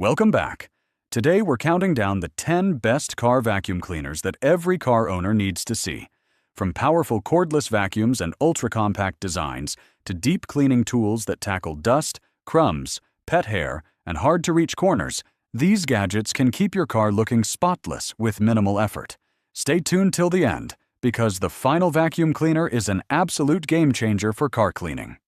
Welcome back. Today we're counting down the 10 best car vacuum cleaners that every car owner needs to see. From powerful cordless vacuums and ultra-compact designs to deep cleaning tools that tackle dust, crumbs, pet hair, and hard-to-reach corners, these gadgets can keep your car looking spotless with minimal effort. Stay tuned till the end, because the final vacuum cleaner is an absolute game-changer for car cleaning.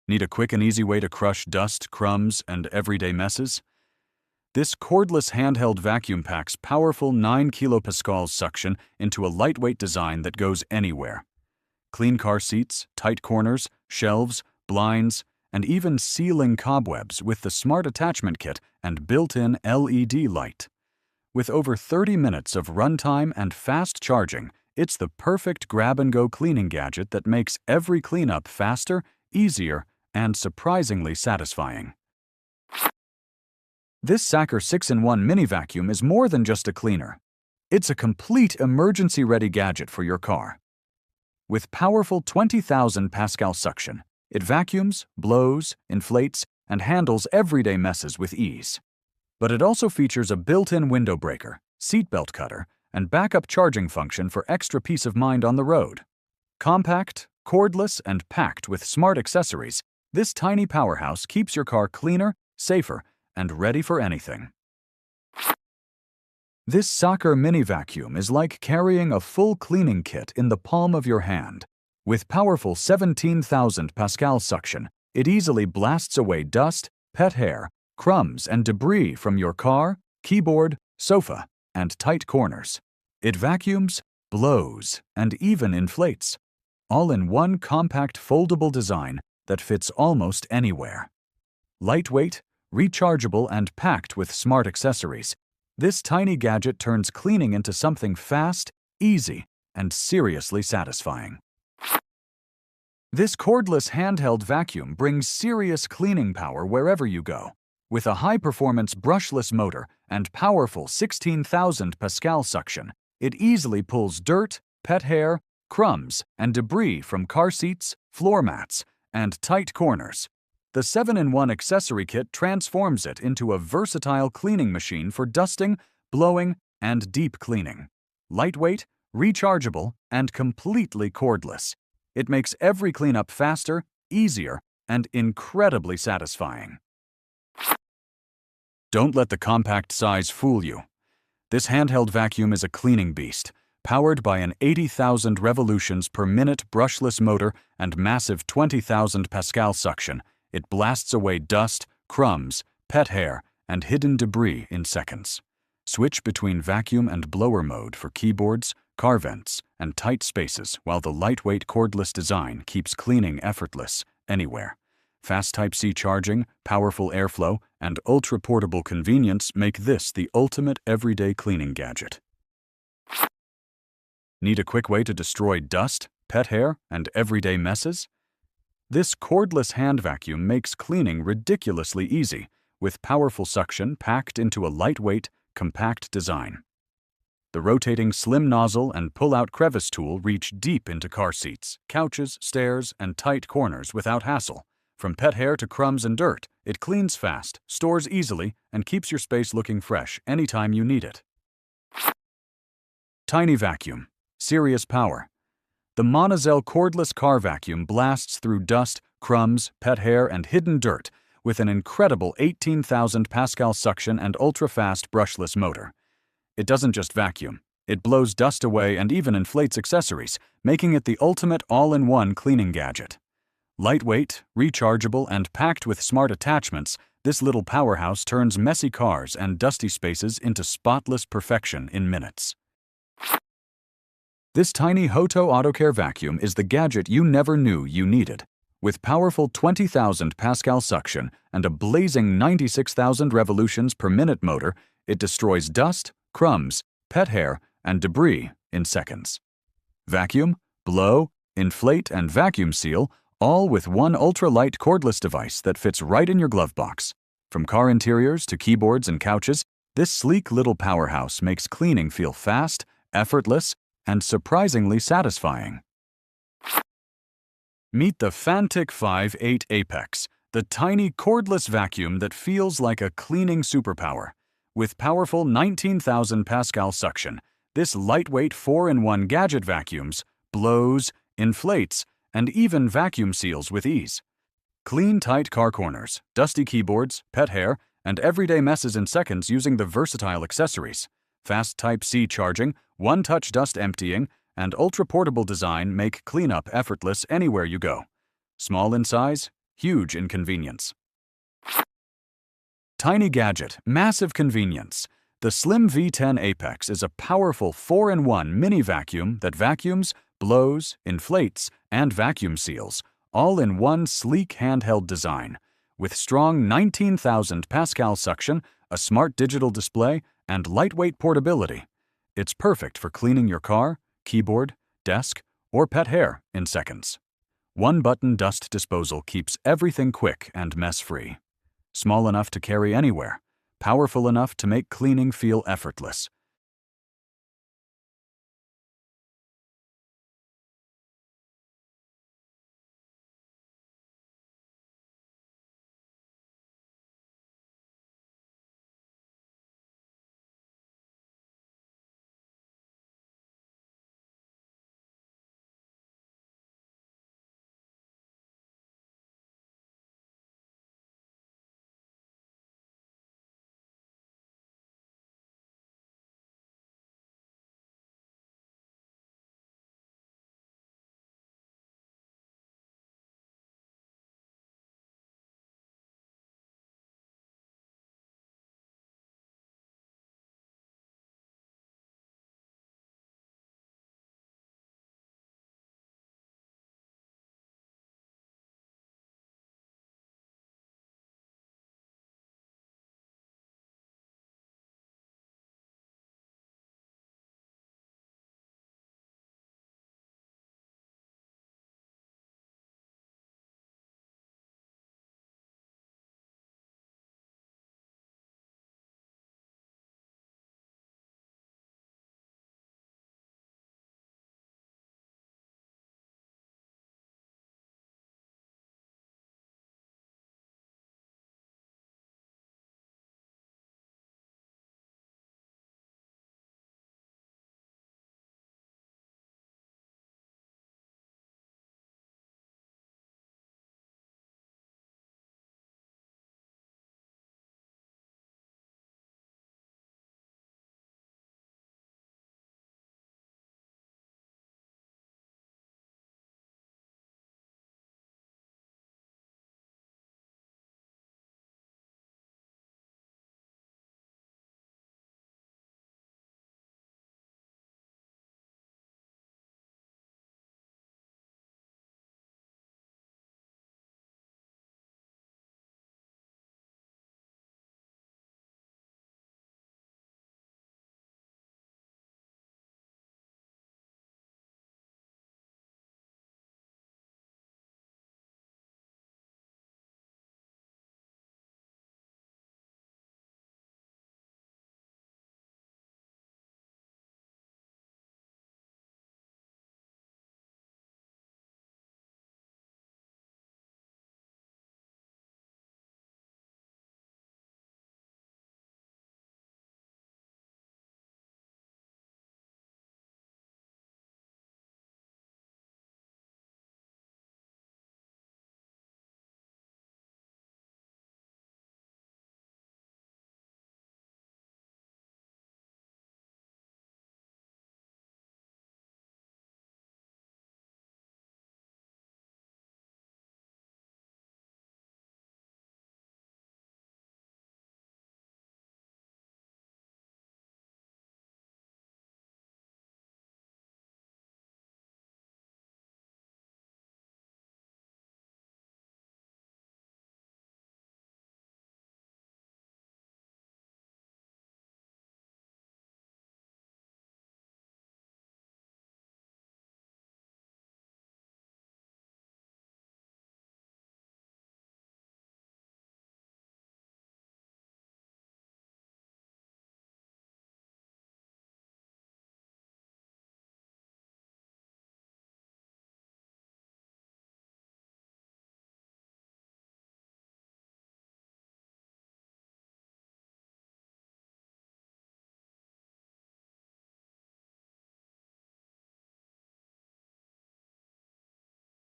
Need a quick and easy way to crush dust, crumbs, and everyday messes? This cordless handheld vacuum packs powerful 9 kilopascals suction into a lightweight design that goes anywhere. Clean car seats, tight corners, shelves, blinds, and even sealing cobwebs with the smart attachment kit and built-in LED light. With over 30 minutes of runtime and fast charging, it's the perfect grab-and-go cleaning gadget that makes every cleanup faster, easier, and surprisingly satisfying. This Sacker 6-in-1 mini vacuum is more than just a cleaner. It's a complete emergency-ready gadget for your car. With powerful 20,000 pascal suction, it vacuums, blows, inflates, and handles everyday messes with ease. But it also features a built-in window breaker, seatbelt cutter, and backup charging function for extra peace of mind on the road. Compact, cordless, and packed with smart accessories, this tiny powerhouse keeps your car cleaner, safer, and ready for anything. This Sacker mini vacuum is like carrying a full cleaning kit in the palm of your hand. With powerful 17,000 pascal suction, it easily blasts away dust, pet hair, crumbs, and debris from your car, keyboard, sofa, and tight corners. It vacuums, blows, and even inflates, all in one compact foldable design that fits almost anywhere. Lightweight, rechargeable, and packed with smart accessories, this tiny gadget turns cleaning into something fast, easy, and seriously satisfying. This cordless handheld vacuum brings serious cleaning power wherever you go. With a high-performance brushless motor and powerful 16,000 pascal suction, it easily pulls dirt, pet hair, crumbs, and debris from car seats, floor mats, and tight corners. The 7-in-1 accessory kit transforms it into a versatile cleaning machine for dusting, blowing, and deep cleaning. Lightweight, rechargeable, and completely cordless, it makes every cleanup faster, easier, and incredibly satisfying. Don't let the compact size fool you. This handheld vacuum is a cleaning beast, powered by an 80,000 revolutions per minute brushless motor and massive 20,000 pascal suction. It blasts away dust, crumbs, pet hair, and hidden debris in seconds. Switch between vacuum and blower mode for keyboards, car vents, and tight spaces, while the lightweight cordless design keeps cleaning effortless anywhere. Fast Type-C charging, powerful airflow, and ultra-portable convenience make this the ultimate everyday cleaning gadget. Need a quick way to destroy dust, pet hair, and everyday messes? This cordless hand vacuum makes cleaning ridiculously easy, with powerful suction packed into a lightweight, compact design. The rotating slim nozzle and pull-out crevice tool reach deep into car seats, couches, stairs, and tight corners without hassle. From pet hair to crumbs and dirt, it cleans fast, stores easily, and keeps your space looking fresh anytime you need it. Tiny vacuum. Serious power. The Monozel cordless car vacuum blasts through dust, crumbs, pet hair, and hidden dirt with an incredible 18,000 pascal suction and ultra-fast brushless motor. It doesn't just vacuum. It blows dust away and even inflates accessories, making it the ultimate all-in-one cleaning gadget. Lightweight, rechargeable, and packed with smart attachments, this little powerhouse turns messy cars and dusty spaces into spotless perfection in minutes. This tiny Hoto AutoCare vacuum is the gadget you never knew you needed. With powerful 20,000 pascal suction and a blazing 96,000 revolutions per minute motor, it destroys dust, crumbs, pet hair, and debris in seconds. Vacuum, blow, inflate, and vacuum seal, all with one ultra-light cordless device that fits right in your glove box. From car interiors to keyboards and couches, this sleek little powerhouse makes cleaning feel fast, effortless, and surprisingly satisfying. Meet the Fantic 5.8 Apex, The tiny cordless vacuum that feels like a cleaning superpower. With powerful 19,000 Pascal suction, this lightweight 4-in-1 gadget vacuums, blows, inflates, and even vacuum seals with ease. Clean tight car corners, dusty keyboards, pet hair, and everyday messes in seconds using the versatile accessories. Fast Type-C charging, one-touch dust emptying, and ultra-portable design make cleanup effortless anywhere you go. Small in size, huge in convenience. Tiny gadget, massive convenience. The Slim V10 Apex is a powerful 4-in-1 mini vacuum that vacuums, blows, inflates, and vacuum seals, all in one sleek handheld design. With strong 19,000 Pascal suction, a smart digital display, and lightweight portability. It's perfect for cleaning your car, keyboard, desk, or pet hair in seconds. One-button dust disposal keeps everything quick and mess-free. Small enough to carry anywhere, powerful enough to make cleaning feel effortless.